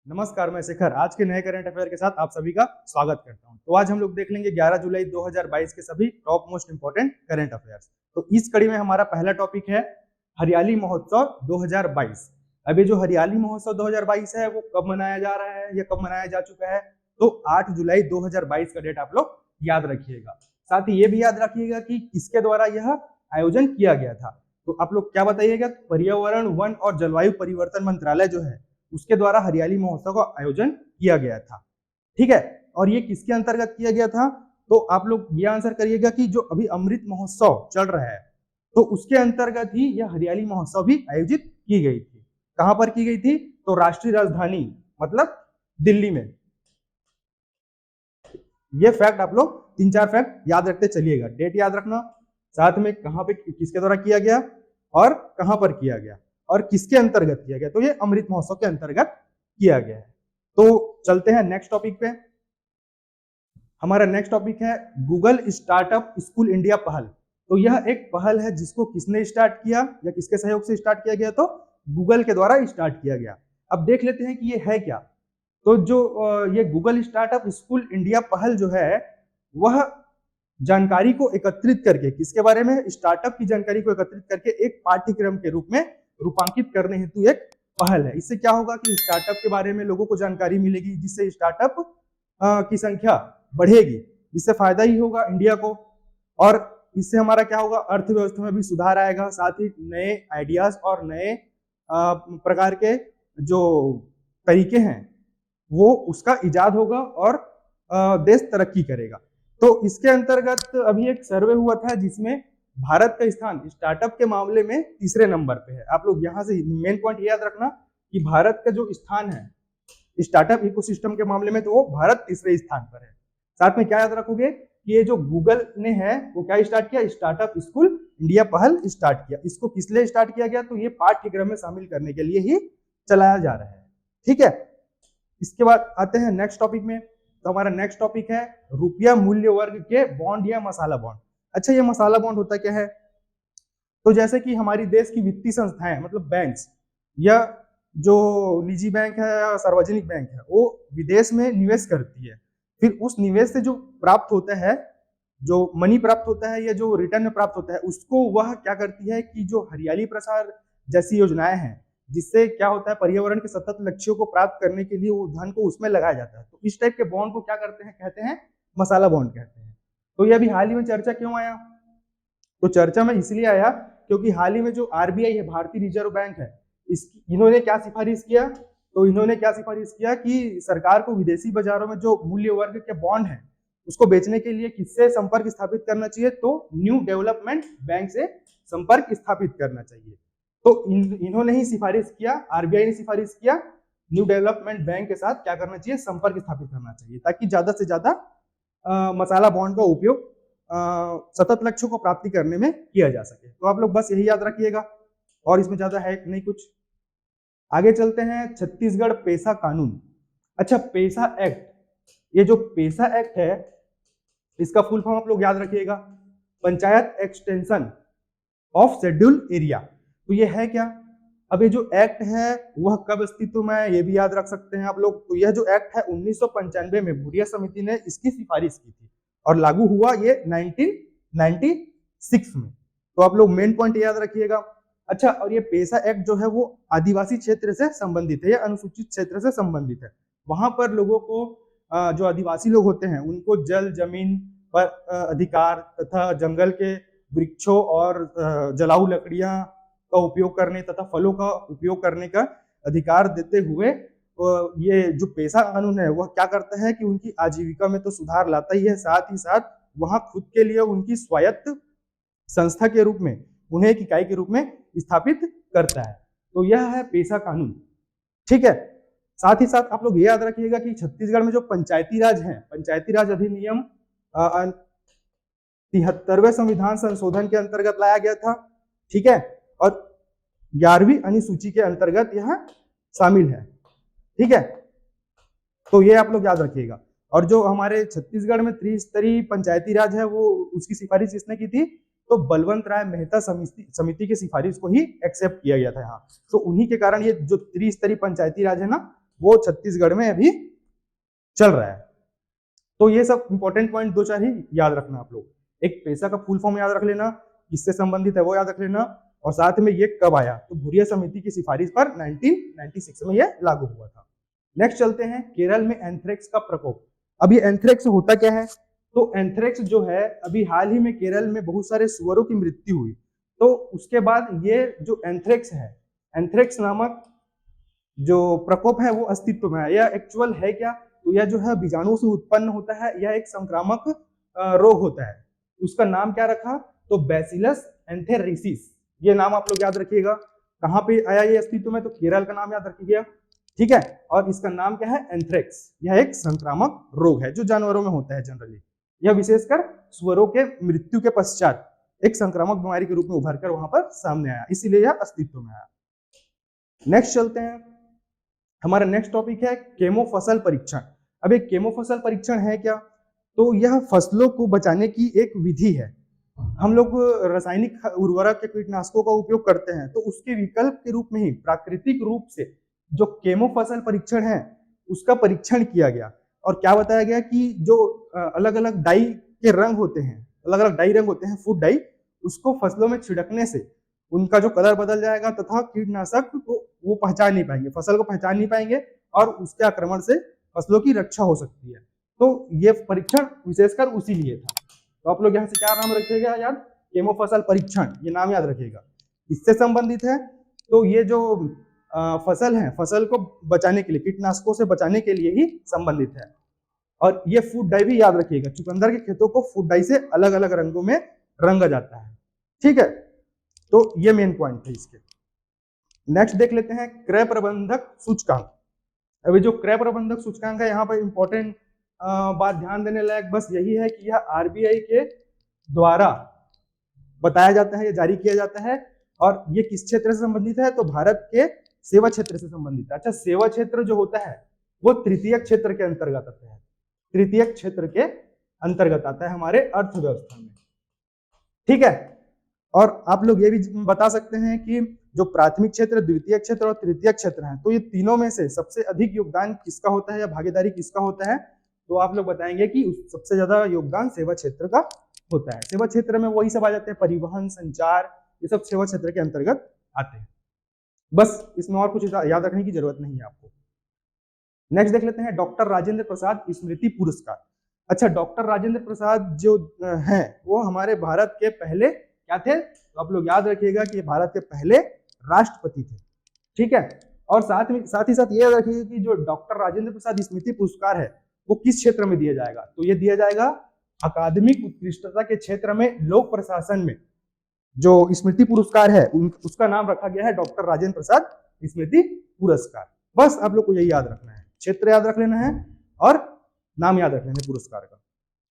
नमस्कार, मैं शिखर आज के नए करंट अफेयर के साथ आप सभी का स्वागत करता हूं। तो आज हम लोग देख लेंगे 11 जुलाई 2022 के सभी top most important current affairs. तो इस कड़ी में हमारा पहला टॉपिक है हरियाली महोत्सव 2022। अब ये जो हरियाली महोत्सव 2022 है वो कब मनाया जा रहा है या कब मनाया जा चुका है? तो 8 जुलाई 2022 का डेट आप लोग याद रखिएगा। साथ ही ये भी याद रखिएगा कि किसके द्वारा यह आयोजन किया गया था। तो आप लोग क्या बताइएगा? पर्यावरण, वन और जलवायु परिवर्तन मंत्रालय जो है उसके द्वारा हरियाली महोत्सव का आयोजन किया गया था। ठीक है, और ये किसके अंतर्गत किया गया था? तो आप लोग ये आंसर करिएगा कि जो अभी अमृत महोत्सव चल रहा है तो उसके अंतर्गत ही यह हरियाली महोत्सव भी आयोजित की गई थी। कहां पर की गई थी? तो राष्ट्रीय राजधानी मतलब दिल्ली में। ये फैक्ट आप लोग 3-4 फैक्ट याद रखते चलिएगा। डेट याद रखना, साथ में कहां पे किसके द्वारा किया गया और कहां पर किया गया और किसके अंतर्गत किया गया। तो ये अमृत महोत्सव के अंतर्गत किया गया है। तो चलते हैं नेक्स्ट टॉपिक पे। हमारा नेक्स्ट टॉपिक है गूगल स्टार्टअप स्कूल इंडिया पहल। तो यह एक पहल है जिसको किसने स्टार्ट किया या किसके सहयोग से स्टार्ट किया गया? तो गूगल के द्वारा स्टार्ट किया गया। अब देख लेते हैं कि ये है क्या। तो जो ये गूगल स्टार्टअप स्कूल इंडिया पहल जो है वह जानकारी को एकत्रित करके, किसके बारे में? स्टार्टअप की जानकारी को एकत्रित करके एक पाठ्यक्रम के रूप में रूपांकित करने हेतु एक पहल है। इससे क्या होगा कि स्टार्टअप के बारे में लोगों को जानकारी मिलेगी, जिससे स्टार्टअप की संख्या बढ़ेगी, जिससे फायदा ही होगा इंडिया को। और इससे हमारा क्या होगा? अर्थव्यवस्था में भी सुधार आएगा, साथ ही नए आइडियाज और नए प्रकार के जो तरीके हैं वो उसका इजाद होगा और देश तरक्की करेगा। तो इसके अंतर्गत अभी एक सर्वे हुआ था जिसमें भारत का स्थान स्टार्टअप के मामले में तीसरे नंबर पे है। आप लोग यहाँ से मेन पॉइंट याद रखना कि भारत का जो स्थान है स्टार्टअप इकोसिस्टम के मामले में तो वो भारत तीसरे स्थान पर है। साथ में क्या याद रखोगे कि ये जो गूगल ने है वो क्या स्टार्ट किया? स्टार्टअप स्कूल इंडिया पहल स्टार्ट किया। इसको किस लिए स्टार्ट किया गया? तो ये पाठ्यक्रम में शामिल करने के लिए ही चलाया जा रहा है। ठीक है, इसके बाद आते हैं नेक्स्ट टॉपिक में। तो हमारा नेक्स्ट टॉपिक है रुपया मूल्य वर्ग के बॉन्ड या मसाला बॉन्ड। अच्छा, ये मसाला बॉन्ड होता क्या है? तो जैसे कि हमारी देश की वित्तीय संस्थाएं मतलब बैंक्स या जो निजी बैंक है या सार्वजनिक बैंक है वो विदेश में निवेश करती है। फिर उस निवेश से जो प्राप्त होता है, जो मनी प्राप्त होता है या जो रिटर्न में प्राप्त होता है, उसको वह क्या करती है कि जो हरियाली प्रसार जैसी योजनाएं हैं जिससे क्या होता है पर्यावरण के सतत लक्ष्यों को प्राप्त करने के लिए वो धन को उसमें लगाया जाता है। तो इस टाइप के बॉन्ड को क्या करते हैं? कहते हैं मसाला बॉन्ड कहते हैं। तो ये अभी हाल ही में चर्चा क्यों आया? तो चर्चा में इसलिए आया क्योंकि हाल ही में जो आरबीआई है, भारतीय रिजर्व बैंक है, इन्होंने क्या सिफारिश किया? तो इन्होंने क्या सिफारिश किया कि सरकार को विदेशी बाजारों में जो मूल्य वर्ग के बॉन्ड है उसको बेचने के लिए किससे संपर्क स्थापित करना चाहिए? तो न्यू डेवलपमेंट बैंक से संपर्क स्थापित करना चाहिए। तो इन्होंने ही सिफारिश किया, आरबीआई ने सिफारिश किया न्यू डेवलपमेंट बैंक के साथ क्या करना चाहिए? संपर्क स्थापित करना चाहिए, ताकि ज्यादा से ज्यादा मसाला बॉन्ड का उपयोग सतत लक्ष्यों को प्राप्ति करने में किया जा सके। तो आप लोग बस यही याद रखिएगा और इसमें ज्यादा है नहीं कुछ। आगे चलते हैं छत्तीसगढ़ पेसा कानून। अच्छा, पेसा एक्ट, ये जो पेसा एक्ट है इसका फुल फॉर्म आप लोग याद रखिएगा, panchayat extension of schedule area. तो ये है क्या? अब ये जो एक्ट है वह कब अस्तित्व में है ये भी याद रख सकते हैं आप लोग। तो यह जो एक्ट है 1995 में भूरिया समिति ने इसकी सिफारिश की थी और लागू हुआ ये 1996 में। तो आप लोग मेन पॉइंट याद रखिएगा। अच्छा, और ये पेसा एक्ट जो है वो आदिवासी क्षेत्र से संबंधित है या अनुसूचित क्षेत्र से संबंधित है। वहां पर लोगों को जो आदिवासी लोग होते हैं उनको जल जमीन पर अधिकार तथा जंगल के वृक्षों और जलाऊ लकड़ियां का उपयोग करने तथा फलों का उपयोग करने का अधिकार देते हुए ये जो पेशा कानून है वह क्या करता है कि उनकी आजीविका में तो सुधार लाता ही है, साथ ही साथ वहां खुद के लिए उनकी स्वायत्त संस्था के रूप में उन्हें एक इकाई के रूप में स्थापित करता है। तो यह है पेशा कानून। ठीक है, साथ ही साथ आप लोग ये याद रखिएगा कि छत्तीसगढ़ में जो पंचायती राज है, पंचायती राज अधिनियम 73वें संविधान संशोधन के अंतर्गत लाया गया था। ठीक है, और 11वीं अनुसूची के अंतर्गत यह शामिल है। ठीक है, तो ये आप लोग याद रखिएगा। और जो हमारे छत्तीसगढ़ में त्रिस्तरीय पंचायती राज है वो उसकी सिफारिश किसने की थी? तो बलवंत राय मेहता समिति की सिफारिश को ही एक्सेप्ट किया गया था यहाँ। तो उन्हीं के कारण ये जो त्रिस्तरीय पंचायती राज है ना वो छत्तीसगढ़ में अभी चल रहा है। तो ये सब इंपॉर्टेंट पॉइंट 2-4 ही याद रखना आप लोग। एक पेशा का फुल फॉर्म याद रख लेना, किससे संबंधित है वो याद रख लेना, और साथ में ये कब आया, तो भुरिया समिति की सिफारिश पर 1996 में ये लागू हुआ था। नेक्स्ट चलते हैं, केरल में एंथ्रेक्स का प्रकोप। अब ये एंथ्रेक्स होता क्या है, तो एंथ्रेक्स जो है अभी हाल ही में केरल में बहुत सारे सुअरों की मृत्यु हुई, तो उसके बाद ये जो एंथ्रेक्स है, एंथ्रेक्स नामक जो प्रकोप है वो अस्तित्व में है। यह एक्चुअल है क्या, तो यह जो है बीजाणु से उत्पन्न होता है, यह एक संक्रामक रोग होता है। उसका नाम क्या रखा, तो बैसिलस एंथेरिसिस, ये नाम आप लोग याद रखिएगा। कहाँ पे आया ये अस्तित्व में, तो केरल का नाम याद रखिएगा, ठीक है। और इसका नाम क्या है, एंथ्रेक्स। यह एक संक्रामक रोग है जो जानवरों में होता है जनरली। यह विशेषकर सुअरों के मृत्यु के पश्चात एक संक्रामक बीमारी के रूप में उभर कर वहां पर सामने आया, इसीलिए यह अस्तित्व में आया। नेक्स्ट चलते हैं, हमारा नेक्स्ट टॉपिक है केमो फसल परीक्षण। अब एक केमो फसल परीक्षण है क्या, तो यह फसलों को बचाने की एक विधि है। हम लोग रासायनिक उर्वरक के कीटनाशकों का उपयोग करते हैं, तो उसके विकल्प के रूप में ही प्राकृतिक रूप से जो केमो फसल परीक्षण है उसका परीक्षण किया गया। और क्या बताया गया कि जो अलग अलग डाई के रंग होते हैं, अलग अलग डाई रंग होते हैं, फूड डाई, उसको फसलों में छिड़कने से उनका जो कलर बदल जाएगा तथा कीटनाशक को वो पहचान नहीं पाएंगे, फसल को पहचान नहीं पाएंगे, और उसके आक्रमण से फसलों की रक्षा हो सकती है। तो ये परीक्षण विशेषकर उसी लिए था। तो आप लोग यहाँ से क्या नाम रखिएगा याद, केमो फसल परीक्षण, ये नाम याद रखिएगा। इससे संबंधित है, तो ये जो फसल है, फसल को बचाने के लिए, कीटनाशकों से बचाने के लिए ही संबंधित है। और ये फूड डाई भी याद रखिएगा, चुकंदर के खेतों को फूड डाई से अलग अलग रंगों में रंगा जाता है, ठीक है। तो ये मेन पॉइंट है इसके। नेक्स्ट देख लेते हैं क्रय प्रबंधक सूचकांक। अभी जो क्रय प्रबंधक सूचकांक है, यहाँ पर इंपॉर्टेंट बात ध्यान देने लायक बस यही है कि यह आरबीआई के द्वारा बताया जाता है, जारी किया जाता है, और ये किस क्षेत्र से संबंधित है, तो भारत के सेवा क्षेत्र से संबंधित है। अच्छा, सेवा क्षेत्र जो होता है वो तृतीय क्षेत्र के अंतर्गत आता है, तृतीय क्षेत्र के अंतर्गत आता है हमारे अर्थव्यवस्था में, ठीक है। और आप लोग ये भी बता सकते हैं कि जो प्राथमिक क्षेत्र, द्वितीय क्षेत्र और तृतीय क्षेत्र है, तो ये तीनों में से सबसे अधिक योगदान किसका होता है या भागीदारी किसका होता है, तो आप लोग बताएंगे कि सबसे ज्यादा योगदान सेवा क्षेत्र का होता है। सेवा क्षेत्र में वही सब आ जाते हैं, परिवहन, संचार, ये सब सेवा क्षेत्र के अंतर्गत आते हैं। बस इसमें और कुछ याद रखने की जरूरत नहीं है आपको। नेक्स्ट देख लेते हैं डॉक्टर राजेंद्र प्रसाद स्मृति पुरस्कार। अच्छा, डॉक्टर राजेंद्र प्रसाद जो हैं वो हमारे भारत के पहले क्या थे, तो आप लोग याद रखिएगा कि भारत के पहले राष्ट्रपति थे, ठीक है। और साथ ही साथ ये याद रखिएगा कि जो डॉक्टर राजेंद्र प्रसाद स्मृति पुरस्कार है वो किस क्षेत्र में दिया जाएगा, तो ये दिया जाएगा अकादमिक उत्कृष्टता के क्षेत्र में, लोक प्रशासन में। जो स्मृति पुरस्कार है उसका नाम रखा गया है डॉक्टर राजेंद्र प्रसाद स्मृति पुरस्कार। बस आप लोग को यही याद रखना है, क्षेत्र याद रख लेना है और नाम याद रख लेना है पुरस्कार का,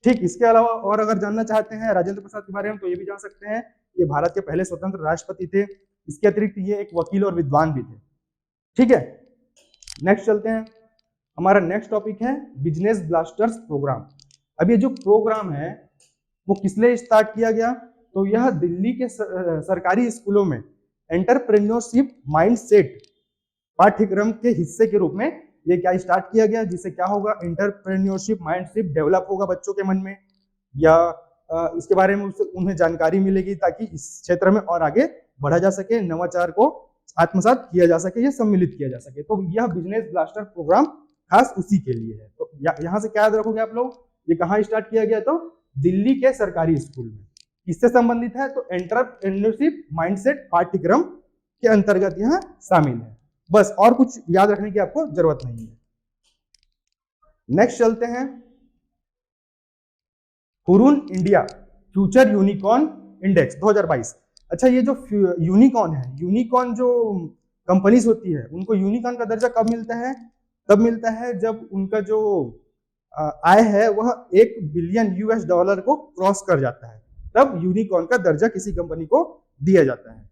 ठीक। इसके अलावा और अगर जानना चाहते हैं राजेंद्र प्रसाद के बारे में, तो ये भी जान सकते हैं, ये भारत के पहले स्वतंत्र राष्ट्रपति थे। इसके अतिरिक्त ये एक वकील और विद्वान भी थे, ठीक है। नेक्स्ट चलते हैं, हमारा नेक्स्ट टॉपिक है बिजनेस ब्लास्टर्स प्रोग्राम। अब ये जो प्रोग्राम है वो किस लिए स्टार्ट किया गया, तो यह दिल्ली के सरकारी स्कूलों में एंटरप्रेन्योरशिप माइंडसेट पाठ्यक्रम के हिस्से के रूप में ये क्या स्टार्ट किया गया, जिससे क्या होगा, एंटरप्रेन्योरशिप माइंडसेट डेवलप होगा बच्चों के मन में, या इसके बारे में उन्हें जानकारी मिलेगी ताकि इस क्षेत्र में और आगे बढ़ा जा सके, नवाचार को आत्मसात किया जा सके या सम्मिलित किया जा सके। तो यह बिजनेस ब्लास्टर प्रोग्राम खास उसी के लिए है। तो यहाँ से क्या याद रखोगे आप लोग, ये कहाँ स्टार्ट किया गया, तो दिल्ली के सरकारी स्कूल में। किससे संबंधित है, तो एंटरप्रेन्योरशिप माइंडसेट पाठ्यक्रम के अंतर्गत यह शामिल है। बस और कुछ याद रखने की आपको जरूरत नहीं है। नेक्स्ट चलते हैं, Hurun India future unicorn index 2022। अच्छा, ये जो यूनिकॉर्न है, यूनिकॉर्न जो कंपनीज होती है उनको यूनिकॉर्न का दर्जा कब मिलता है, तब मिलता है जब उनका जो आय है वह $1 बिलियन को क्रॉस कर जाता है, तब यूनिकॉर्न का दर्जा किसी कंपनी को दिया जाता है।